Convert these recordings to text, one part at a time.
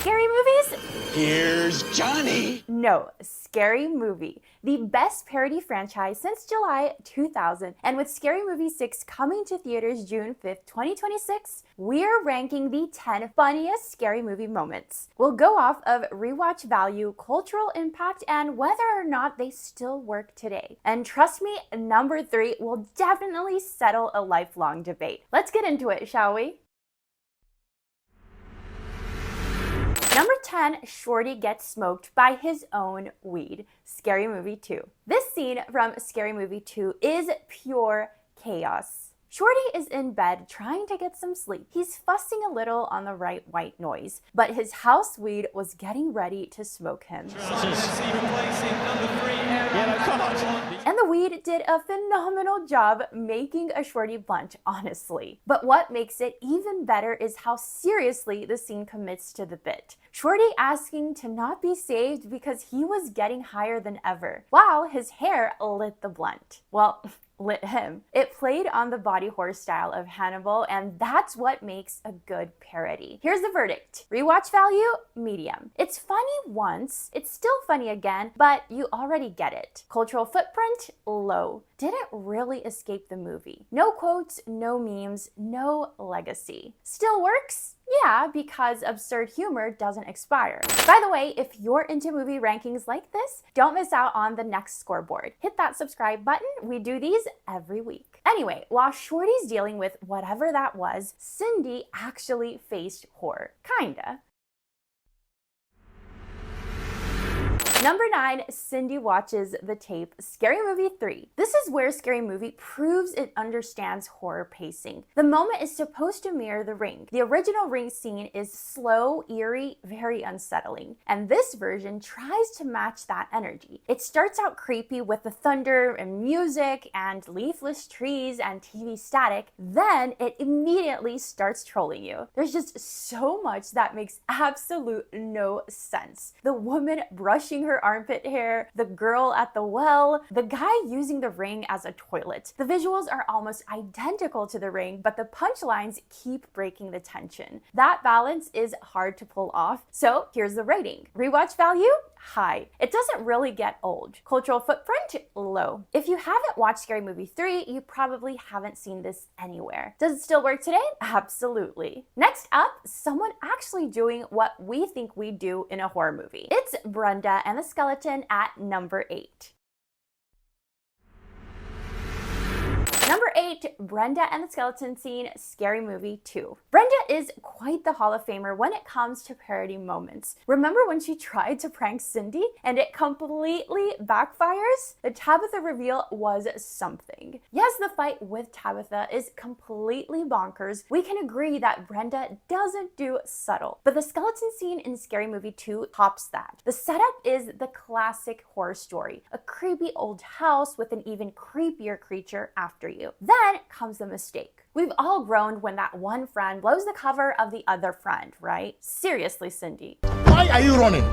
Scary movies? Here's Johnny! No, Scary Movie, the best parody franchise since July 2000. And with Scary Movie 6 coming to theaters June 5th, 2026, we're ranking the 10 funniest Scary Movie moments. We'll go off of rewatch value, cultural impact, and whether or not they still work today. And trust me, number 3 will definitely settle a lifelong debate. Let's get into it, shall we? Number 10, Shorty gets smoked by his own weed. Scary Movie 2. This scene from Scary Movie 2 is pure chaos. Shorty is in bed trying to get some sleep. He's fussing a little on the right white noise, but his house weed was getting ready to smoke him. And the weed did a phenomenal job making a Shorty blunt, honestly. But what makes it even better is how seriously the scene commits to the bit. Shorty asking to not be saved because he was getting higher than ever, while his hair lit the blunt. Well, lit him. It played on the body horror style of Hannibal, and that's what makes a good parody. Here's the verdict. Rewatch value, medium. It's funny once, it's still funny again, but you already get it. Cultural footprint, low. Didn't really escape the movie. No quotes, no memes, no legacy. Still works? Yeah, because absurd humor doesn't expire. By the way, if you're into movie rankings like this, don't miss out on the next scoreboard. Hit that subscribe button. We do these every week. Anyway, while Shorty's dealing with whatever that was, Cindy actually faced horror. Kinda. Number 9, Cindy watches the tape Scary Movie 3. This is where Scary Movie proves it understands horror pacing. The moment is supposed to mirror The Ring. The original Ring scene is slow, eerie, very unsettling, and this version tries to match that energy. It starts out creepy with the thunder and music and leafless trees and TV static, then it immediately starts trolling you. There's just so much that makes absolute no sense. The woman brushing her armpit hair, the girl at the well, the guy using the ring as a toilet. The visuals are almost identical to The Ring, but the punchlines keep breaking the tension. That balance is hard to pull off, so here's the rating. Rewatch value? High. It doesn't really get old. Cultural footprint? Low. If you haven't watched Scary Movie 3, you probably haven't seen this anywhere. Does it still work today? Absolutely. Next up, someone actually doing what we think we do in a horror movie. It's Brenda and the Skeleton at number 8. Number 8, Brenda and the Skeleton scene, Scary Movie 2. Brenda is quite the Hall of Famer when it comes to parody moments. Remember when she tried to prank Cindy and it completely backfires? The Tabitha reveal was something. Yes, the fight with Tabitha is completely bonkers. We can agree that Brenda doesn't do subtle, but the skeleton scene in Scary Movie 2 tops that. The setup is the classic horror story, a creepy old house with an even creepier creature after you. Then comes the mistake. We've all groaned when that one friend blows the cover of the other friend, right? Seriously, Cindy. Why are you running?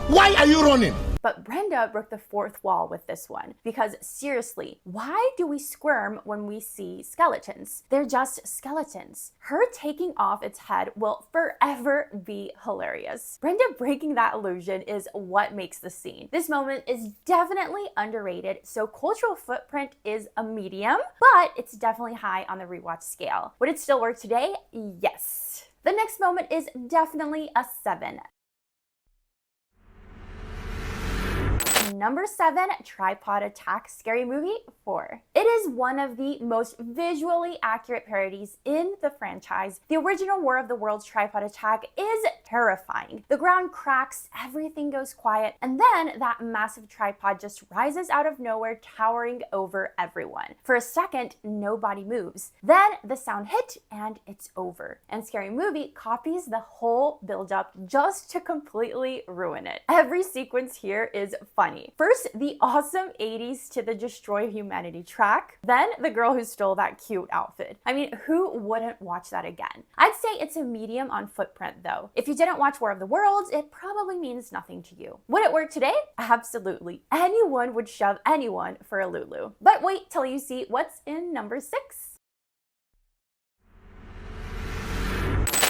Why are you running? But Brenda broke the fourth wall with this one, because seriously, why do we squirm when we see skeletons? They're just skeletons. Her taking off its head will forever be hilarious. Brenda breaking that illusion is what makes the scene. This moment is definitely underrated, so cultural footprint is a medium, but it's definitely high on the rewatch scale. Would it still work today? Yes. The next moment is definitely a 7. Number 7, Tripod Attack, Scary Movie 4. It is one of the most visually accurate parodies in the franchise. The original War of the Worlds tripod attack is terrifying. The ground cracks, everything goes quiet, and then that massive tripod just rises out of nowhere, towering over everyone. For a second, nobody moves. Then the sound hit, and it's over. And Scary Movie copies the whole build-up just to completely ruin it. Every sequence here is funny. First, the awesome 80s to the Destroy Humanity track. Then, the girl who stole that cute outfit. I mean, who wouldn't watch that again? I'd say it's a medium on footprint, though. If you didn't watch War of the Worlds, it probably means nothing to you. Would it work today? Absolutely. Anyone would shove anyone for a Lulu. But wait till you see what's in number 6.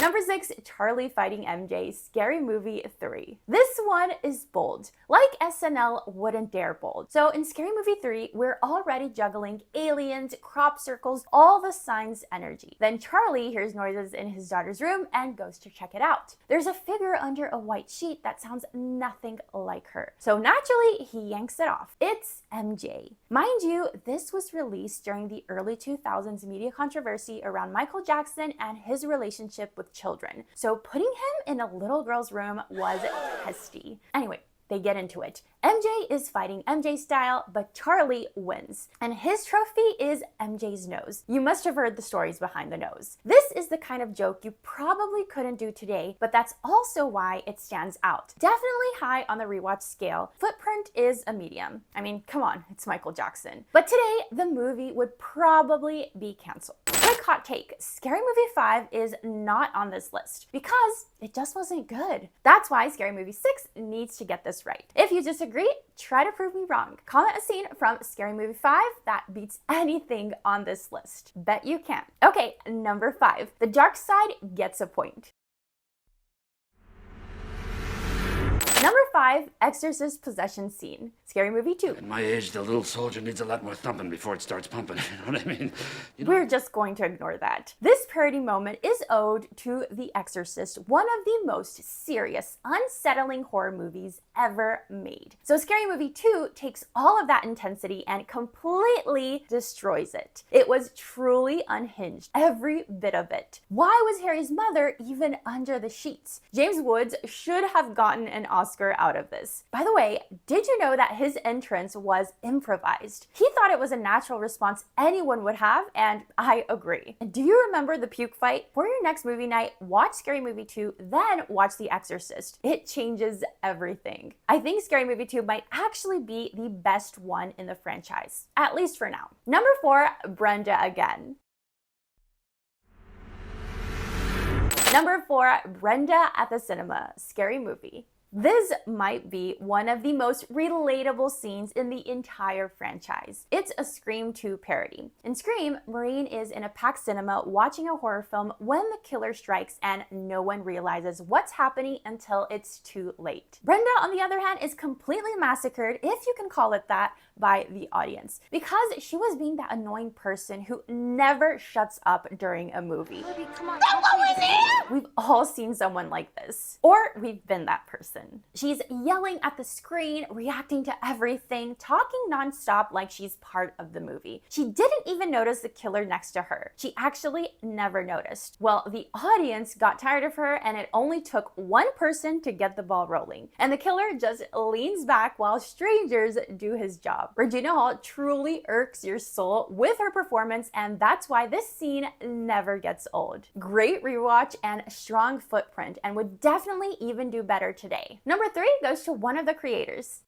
Number 6, Charlie fighting MJ, Scary Movie 3. This one is bold, like SNL wouldn't dare bold. So in Scary Movie 3, we're already juggling aliens, crop circles, all the signs energy. Then Charlie hears noises in his daughter's room and goes to check it out. There's a figure under a white sheet that sounds nothing like her. So naturally, he yanks it off. It's MJ. Mind you, this was released during the early 2000s media controversy around Michael Jackson and his relationship with children. So putting him in a little girl's room was testy. Anyway, they get into it. MJ is fighting MJ style, but Charlie wins. And his trophy is MJ's nose. You must have heard the stories behind the nose. This is the kind of joke you probably couldn't do today, but that's also why it stands out. Definitely high on the rewatch scale. Footprint is a medium. I mean, come on, it's Michael Jackson. But today, the movie would probably be canceled. Quick hot take, Scary Movie 5 is not on this list because it just wasn't good. That's why Scary Movie 6 needs to get this right. If you disagree, try to prove me wrong. Comment a scene from Scary Movie 5 that beats anything on this list. Bet you can. Okay, number 5. The dark side gets a point. Number 5, Exorcist possession scene. Scary Movie 2. At my age, the little soldier needs a lot more thumping before it starts pumping. You know what I mean? We're just going to ignore that. This parody moment is owed to The Exorcist, one of the most serious, unsettling horror movies ever made. So Scary Movie 2 takes all of that intensity and completely destroys it. It was truly unhinged, every bit of it. Why was Harry's mother even under the sheets? James Woods should have gotten an Oscar out of this. By the way, did you know that his entrance was improvised? He thought it was a natural response anyone would have, and I agree. And do you remember the puke fight? For your next movie night, watch Scary Movie 2, then watch The Exorcist. It changes everything. I think Scary Movie 2 might actually be the best one in the franchise, at least for now. Number 4, Brenda again. Number 4, Brenda at the cinema, Scary Movie. This might be one of the most relatable scenes in the entire franchise. It's a Scream 2 parody. In Scream, Maureen is in a packed cinema watching a horror film when the killer strikes and no one realizes what's happening until it's too late. Brenda, on the other hand, is completely massacred, if you can call it that, by the audience because she was being that annoying person who never shuts up during a movie. Come on, We've all seen someone like this, or we've been that person. She's yelling at the screen, reacting to everything, talking nonstop like she's part of the movie. She didn't even notice the killer next to her. She actually never noticed. Well, the audience got tired of her and it only took one person to get the ball rolling. And the killer just leans back while strangers do his job. Regina Hall truly irks your soul with her performance, and that's why this scene never gets old. Great rewatch and strong footprint, and would definitely even do better today. Number 3 goes to one of the creators.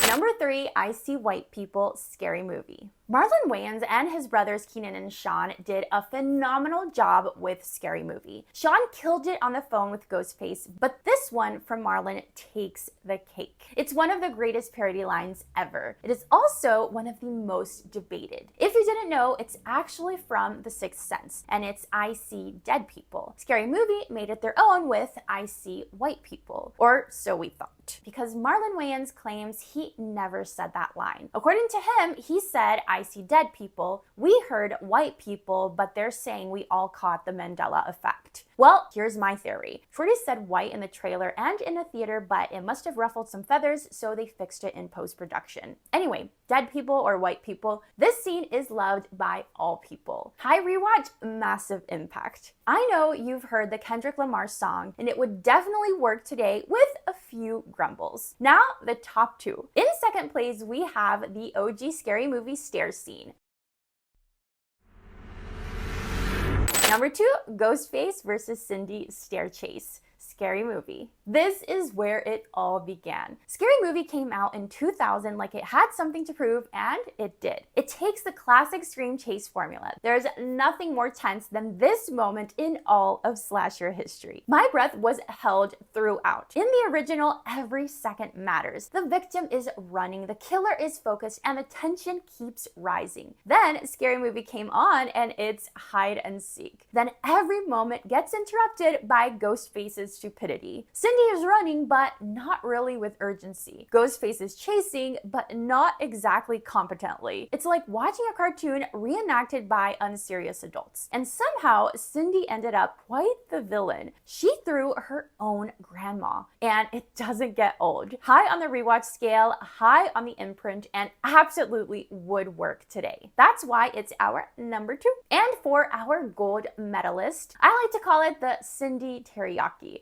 Number 3, I See White People, Scary Movie. Marlon Wayans and his brothers Keenan and Sean did a phenomenal job with Scary Movie. Sean killed it on the phone with Ghostface, but this one from Marlon takes the cake. It's one of the greatest parody lines ever. It is also one of the most debated. If you didn't know, it's actually from The Sixth Sense, and it's I See Dead People. Scary Movie made it their own with I See White People, or so we thought, because Marlon Wayans claims he never said that line. According to him, he said, I see dead people. We heard white people, but they're saying we all caught the Mandela effect. Well, here's my theory. Shorty said white in the trailer and in the theater, but it must have ruffled some feathers, so they fixed it in post-production. Anyway, dead people or white people, this scene is loved by all people. High rewatch, massive impact. I know you've heard the Kendrick Lamar song, and it would definitely work today with a few grumbles. Now, the top 2. In second place, we have the OG Scary Movie stairs scene. Number 2, Ghostface versus Cindy stair chase. Scary Movie. This is where it all began. Scary Movie came out in 2000 like it had something to prove, and it did. It takes the classic Scream chase formula. There's nothing more tense than this moment in all of slasher history. My breath was held throughout. In the original, every second matters. The victim is running, the killer is focused, and the tension keeps rising. Then Scary Movie came on and it's hide and seek. Then every moment gets interrupted by Ghostface's stupidity. Cindy is running, but not really with urgency. Ghostface is chasing, but not exactly competently. It's like watching a cartoon reenacted by unserious adults. And somehow, Cindy ended up quite the villain. She threw her own grandma, and it doesn't get old. High on the rewatch scale, high on the imprint, and absolutely would work today. That's why it's our number 2. And for our gold medalist, I like to call it the Cindy Teriyaki.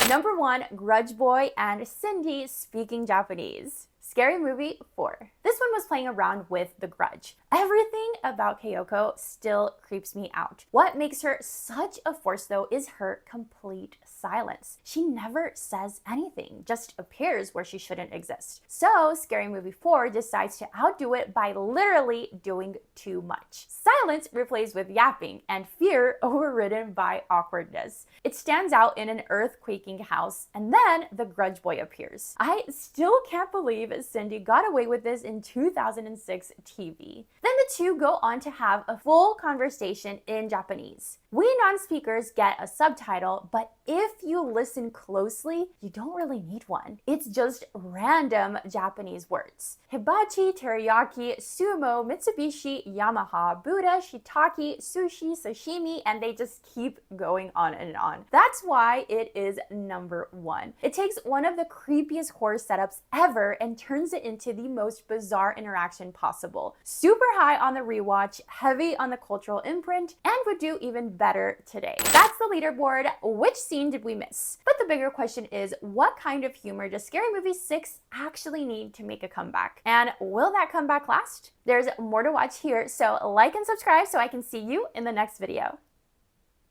Number 1, Grudge Boy and Cindy speaking Japanese. Scary Movie 4. This one was playing around with the grudge. Everything about Kayoko still creeps me out. What makes her such a force though is her complete silence. She never says anything, just appears where she shouldn't exist. So Scary Movie 4 decides to outdo it by literally doing too much. Silence replaced with yapping and fear overridden by awkwardness. It stands out in an earth-quaking house, and then the Grudge Boy appears. I still can't believe Cindy got away with this in 2006 TV. Then the two go on to have a full conversation in Japanese. We non-speakers get a subtitle, but if you listen closely, you don't really need one. It's just random Japanese words. Hibachi, teriyaki, sumo, Mitsubishi, Yamaha, Buddha, shiitake, sushi, sashimi, and they just keep going on and on. That's why it is number 1. It takes one of the creepiest horror setups ever and turns it into the most bizarre interaction possible. Super high on the rewatch, heavy on the cultural imprint, and would do even better today. That's the leaderboard. Which scene did we miss? But the bigger question is, what kind of humor does Scary Movie 6 actually need to make a comeback? And will that comeback last? There's more to watch here, so like and subscribe so I can see you in the next video.